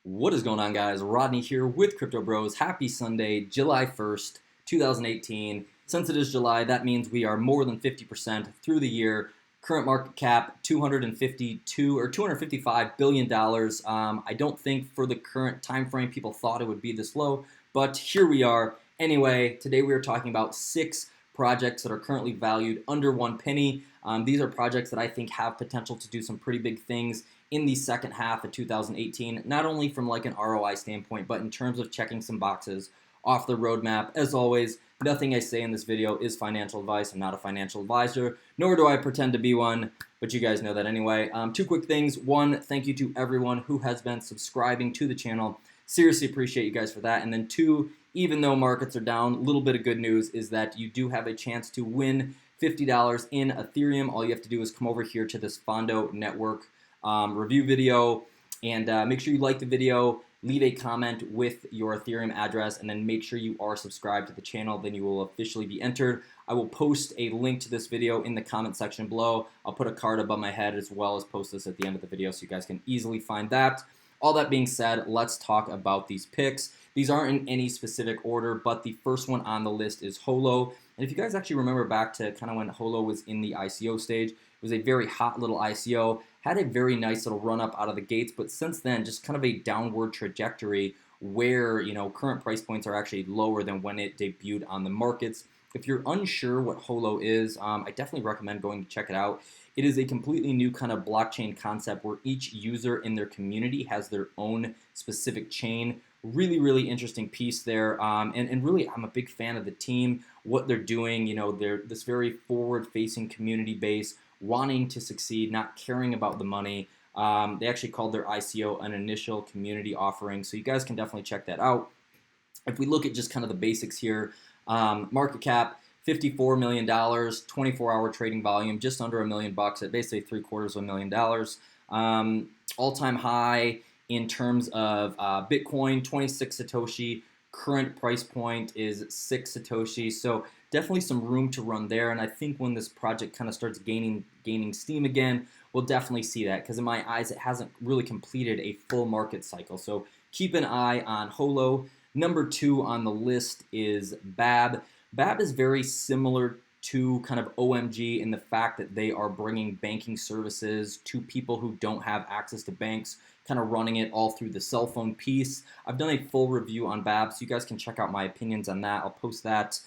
What is going on, guys? Rodney here with Crypto Bros. Happy Sunday, July 1st, 2018. Since it is July, that means we are more than 50% through the year. Current market cap, $255 billion. I don't think for the current time frame people thought it would be this low, but here we are. Anyway, today we are talking about 6 projects that are currently valued under 1 penny. These are projects that I think have potential to do some pretty big things in the second half of 2018, not only from like an ROI standpoint, but in terms of checking some boxes off the roadmap. As always, nothing I say in this video is financial advice. I'm not a financial advisor, nor do I pretend to be one, but you guys know that anyway. 2 quick things. 1, thank you to everyone who has been subscribing to the channel. Seriously appreciate you guys for that. And then 2, even though markets are down, a little bit of good news is that you do have a chance to win $50 in Ethereum. All you have to do is come over here to this Fondo Network review video and make sure you like the video, leave a comment with your Ethereum address, and then make sure you are subscribed to the channel. Then you will officially be entered. I will post a link to this video in the comment section below. I'll put a card above my head as well as post this at the end of the video so you guys can easily find that. All that being said, let's talk about these picks. These aren't in any specific order, but the first one on the list is Holo. And if you guys actually remember back to kind of when Holo was in the ICO stage, it was a very hot little ICO, had a very nice little run up out of the gates, but since then, just kind of a downward trajectory where, you know, current price points are actually lower than when it debuted on the markets. If you're unsure what Holo is, I definitely recommend going to check it out. It is a completely new kind of blockchain concept where each user in their community has their own specific chain. Really, really interesting piece there. And really, I'm a big fan of the team, what they're doing. You know, they're this very forward-facing community base, wanting to succeed, not caring about the money. They actually called their ICO an initial community offering, so you guys can definitely check that out. If we look at just kind of the basics here, market cap, $54 million, 24-hour trading volume, just under $1 million at basically $750,000. All-time high in terms of Bitcoin, 26 Satoshi. Current price point is 6 Satoshi. So definitely some room to run there. And I think when this project kind of starts gaining steam again, we'll definitely see that, because in my eyes, it hasn't really completed a full market cycle. So keep an eye on Holo. Number 2 on the list is Babb. Babb is very similar to kind of OMG in the fact that they are bringing banking services to people who don't have access to banks, kind of running it all through the cell phone piece. I've done a full review on Babb, so you guys can check out my opinions on that. I'll post that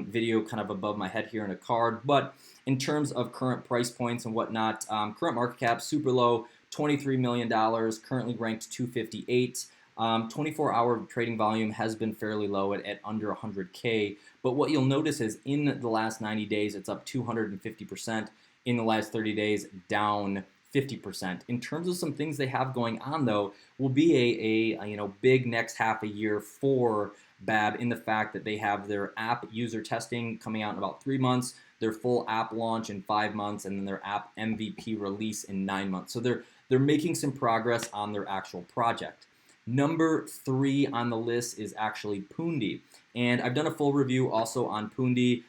video kind of above my head here in a card. But in terms of current price points and whatnot, current market cap, super low, $23 million, currently ranked 258. 24-hour trading volume has been fairly low at under 100K, but what you'll notice is in the last 90 days, it's up 250%. In the last 30 days, down 50%. In terms of some things they have going on, though, will be a big next half a year for Babb in the fact that they have their app user testing coming out in about 3 months, their full app launch in 5 months, and then their app MVP release in 9 months. So they're making some progress on their actual project. Number 3 on the list is actually Pundi, and I've done a full review also on Pundi.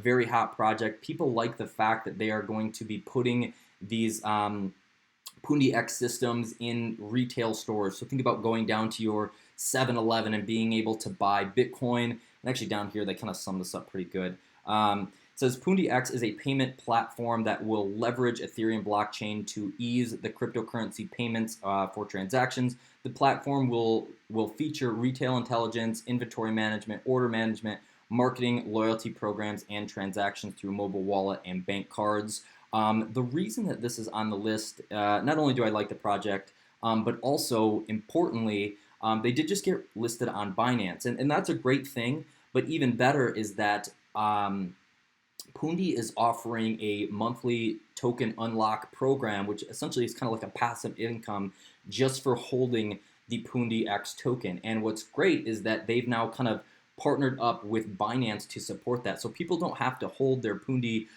Very hot project. People like the fact that they are going to be putting these Pundi X systems in retail stores. So think about going down to your 7-Eleven and being able to buy Bitcoin. And actually down here, they kind of sum this up pretty good. It says Pundi X is a payment platform that will leverage Ethereum blockchain to ease the cryptocurrency payments for transactions. The platform will feature retail intelligence, inventory management, order management, marketing, loyalty programs, and transactions through mobile wallet and bank cards. The reason that this is on the list, not only do I like the project, but also importantly, they did just get listed on Binance, and that's a great thing. But even better is that Pundi is offering a monthly token unlock program, which essentially is kind of like a passive income just for holding the Pundi X token. And what's great is that they've now kind of partnered up with Binance to support that. So people don't have to hold their Pundi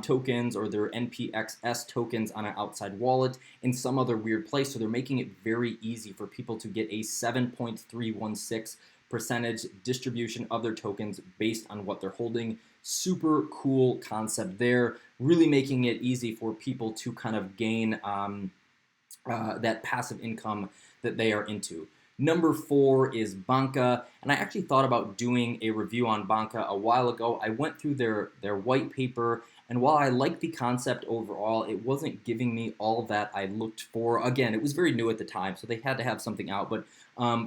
tokens or their NPXS tokens on an outside wallet in some other weird place. So they're making it very easy for people to get a 7.316% distribution of their tokens based on what they're holding. Super cool concept there, really making it easy for people to kind of gain that passive income that they are into. Number 4 is Banca, and I actually thought about doing a review on Banca a while ago. I went through their white paper, and while I liked the concept overall, it wasn't giving me all that I looked for. Again, it was very new at the time, so they had to have something out, but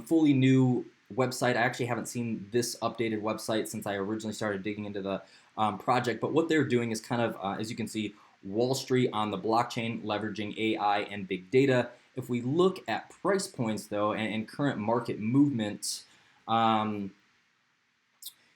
fully new website. I actually haven't seen this updated website since I originally started digging into the project, but what they're doing is kind of, as you can see, Wall Street on the blockchain, leveraging AI and big data. If we look at price points, though, and current market movement,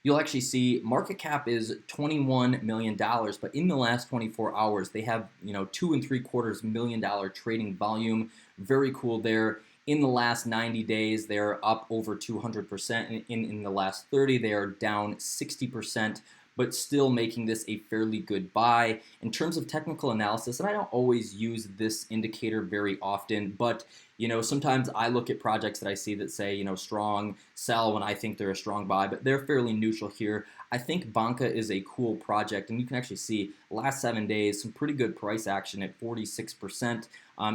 you'll actually see market cap is $21 million, but in the last 24 hours, they have $2.75 million trading volume. Very cool there. In the last 90 days, they're up over 200%. In the last 30, they are down 60%. But still making this a fairly good buy. In terms of technical analysis, and I don't always use this indicator very often, but sometimes I look at projects that I see that say, strong sell when I think they're a strong buy, but they're fairly neutral here. I think Banca is a cool project, and you can actually see last 7 days, some pretty good price action at 46%.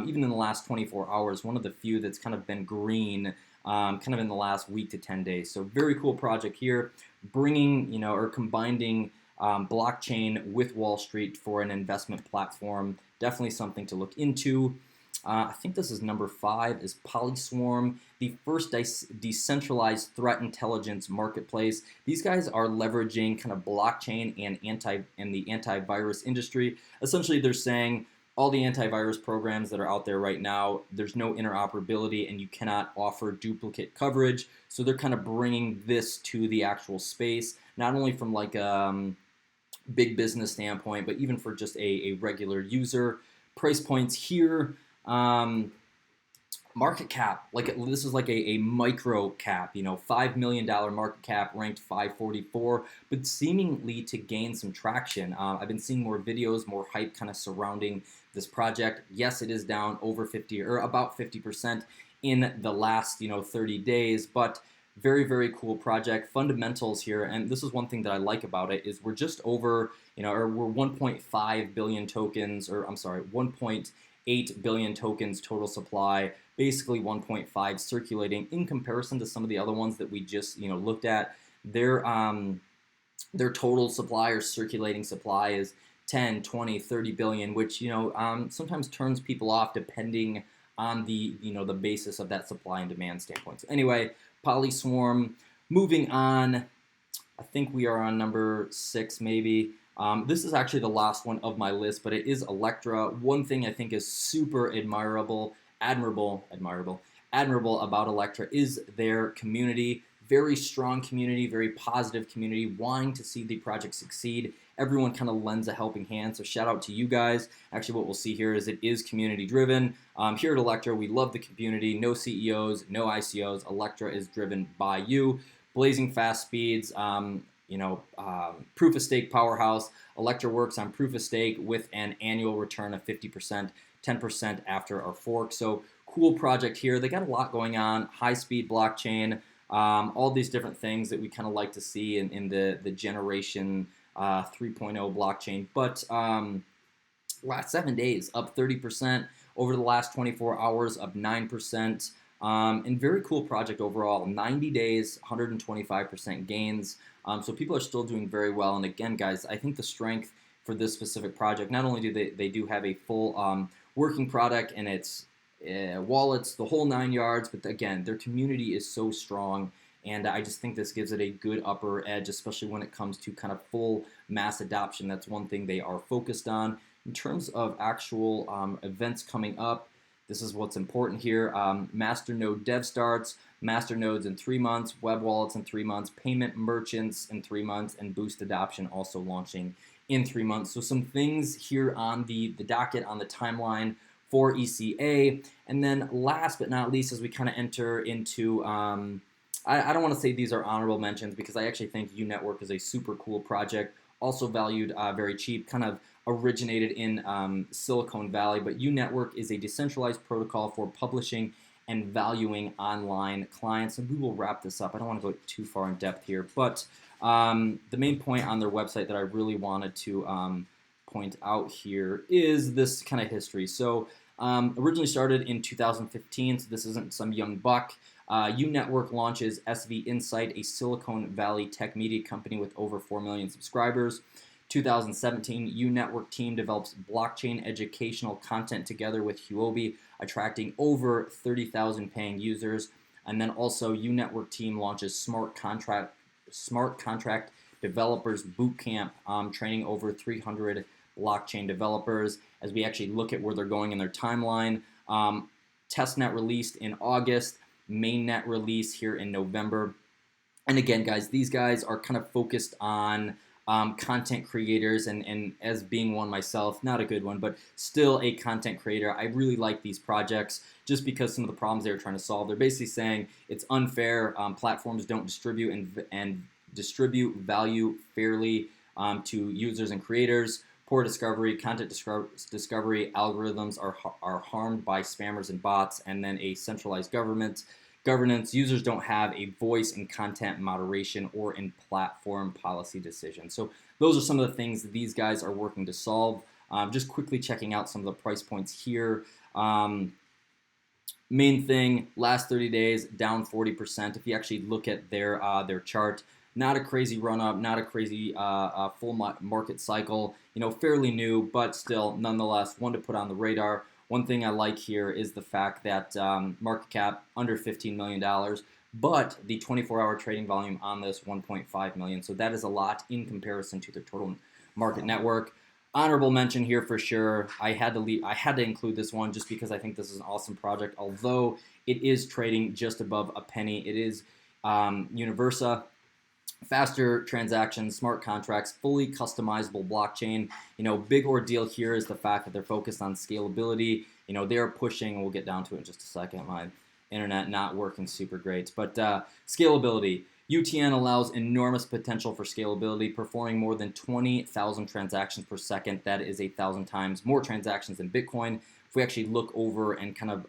Even in the last 24 hours, one of the few that's kind of been green kind of in the last week to 10 days. So very cool project here, bringing, or combining blockchain with Wall Street for an investment platform. Definitely something to look into. I think this is number 5, is Polyswarm, the first decentralized threat intelligence marketplace. These guys are leveraging kind of blockchain and the antivirus industry. Essentially, they're saying all the antivirus programs that are out there right now, there's no interoperability and you cannot offer duplicate coverage. So they're kind of bringing this to the actual space, not only from like a big business standpoint, but even for just a regular user. Price points here, market cap, this is like a micro cap, $5 million market cap, ranked 544, but seemingly to gain some traction. I've been seeing more videos, more hype kind of surrounding this project. Yes, it is down over 50 or about 50% in the last 30 days, but very, very cool project. Fundamentals here, and this is one thing that I like about it, is we're just over, or we're 1.5 billion tokens, or I'm sorry, 1.8 billion tokens total supply, basically 1.5 circulating in comparison to some of the other ones that we just looked at. Their total supply or circulating supply is 10, 20, 30 billion, which sometimes turns people off depending on the the basis of that supply and demand standpoint. So anyway, Polyswarm. Moving on, I think we are on number 6 maybe. This is actually the last one of my list, but it is Electra. One thing I think is super admirable about Electra is their community. Very strong community, very positive community, wanting to see the project succeed. Everyone kind of lends a helping hand, so shout out to you guys. Actually, what we'll see here is it is community driven. Here at Electra, we love the community. No CEOs, no ICOs. Electra is driven by you. Blazing fast speeds, proof of stake powerhouse. Electra works on proof of stake with an annual return of 50%, 10% after our fork. So cool project here. They got a lot going on, high speed blockchain, all these different things that we kind of like to see in the generation 3.0 blockchain. But last 7 days, up 30%. Over the last 24 hours, up 9%. And very cool project overall. 90 days, 125% gains. So people are still doing very well. And again, guys, I think the strength for this specific project, not only do they do have a full working product and its wallets, the whole 9 yards, but again, their community is so strong. And I just think this gives it a good upper edge, especially when it comes to kind of full mass adoption. That's one thing they are focused on. In terms of actual events coming up, this is what's important here. Masternode dev starts, masternodes in 3 months, web wallets in 3 months, payment merchants in 3 months, and boost adoption also launching in 3 months. So some things here on the docket, on the timeline for ECA. And then last but not least, as we kind of enter into, I don't want to say these are honorable mentions because I actually think UNetwork is a super cool project, also valued very cheap, kind of originated in Silicon Valley, but UNetwork is a decentralized protocol for publishing and valuing online clients. And we will wrap this up. I don't want to go too far in depth here, but the main point on their website that I really wanted to point out here is this kind of history. So Originally started in 2015, so this isn't some young buck. UNetwork launches SV Insight, a Silicon Valley tech media company with over 4 million subscribers. 2017, UNetwork team develops blockchain educational content together with Huobi, attracting over 30,000 paying users. And then also, UNetwork team launches smart contract developers bootcamp, training over 300 blockchain developers. As we actually look at where they're going in their timeline, testnet released in August, mainnet release here in November. And again, guys, these guys are kind of focused on content creators, and as being one myself, not a good one, but still a content creator, I really like these projects just because some of the problems they're trying to solve. They're basically saying it's unfair. Platforms don't distribute and distribute value fairly to users and creators. Poor discovery, content discovery algorithms are harmed by spammers and bots, and then a centralized governance. Users don't have a voice in content moderation or in platform policy decisions. So those are some of the things that these guys are working to solve. Just quickly checking out some of the price points here. Main thing, last 30 days, down 40%. If you actually look at their chart, not a crazy run up, not a crazy full market cycle. Fairly new, but still, nonetheless, one to put on the radar. One thing I like here is the fact that market cap under $15 million, but the 24-hour trading volume on this 1.5 million. So that is a lot in comparison to their total market network. Honorable mention here for sure. I had to include this one just because I think this is an awesome project. Although it is trading just above a penny, it is Universa. Faster transactions, smart contracts, fully customizable blockchain. Big ordeal here is the fact that they're focused on scalability. They're pushing, we'll get down to it in just a second. My internet not working super great, but scalability. UTN allows enormous potential for scalability, performing more than 20,000 transactions per second. That is 1,000 times more transactions than Bitcoin. If we actually look over and kind of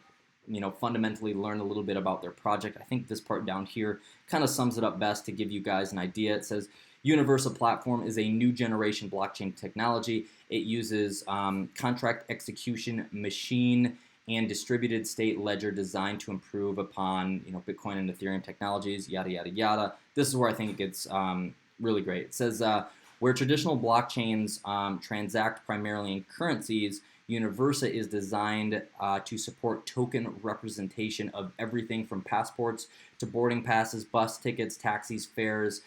fundamentally learn a little bit about their project, I think this part down here kind of sums it up best to give you guys an idea. It says, Universa platform is a new generation blockchain technology. It uses contract execution, machine, and distributed state ledger designed to improve upon Bitcoin and Ethereum technologies, yada, yada, yada. This is where I think it gets really great. It says, where traditional blockchains transact primarily in currencies, Universa is designed to support token representation of everything from passports to boarding passes, bus tickets, taxis, fares.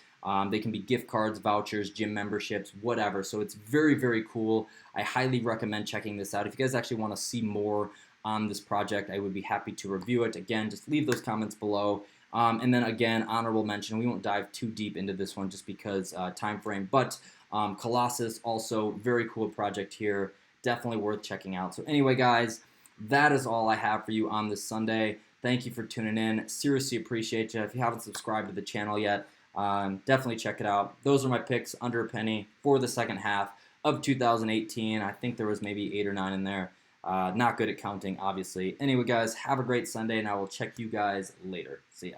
They can be gift cards, vouchers, gym memberships, whatever. So it's very, very cool. I highly recommend checking this out. If you guys actually want to see more on this project, I would be happy to review it. Again, just leave those comments below. And then again, honorable mention. We won't dive too deep into this one just because time frame. But Colossus, also very cool project here. Definitely worth checking out. So anyway, guys, that is all I have for you on this Sunday. Thank you for tuning in. Seriously appreciate you. If you haven't subscribed to the channel yet, definitely check it out. Those are my picks under a penny for the second half of 2018. I think there was maybe 8 or 9 in there. Not good at counting, obviously. Anyway, guys, have a great Sunday, and I will check you guys later. See ya.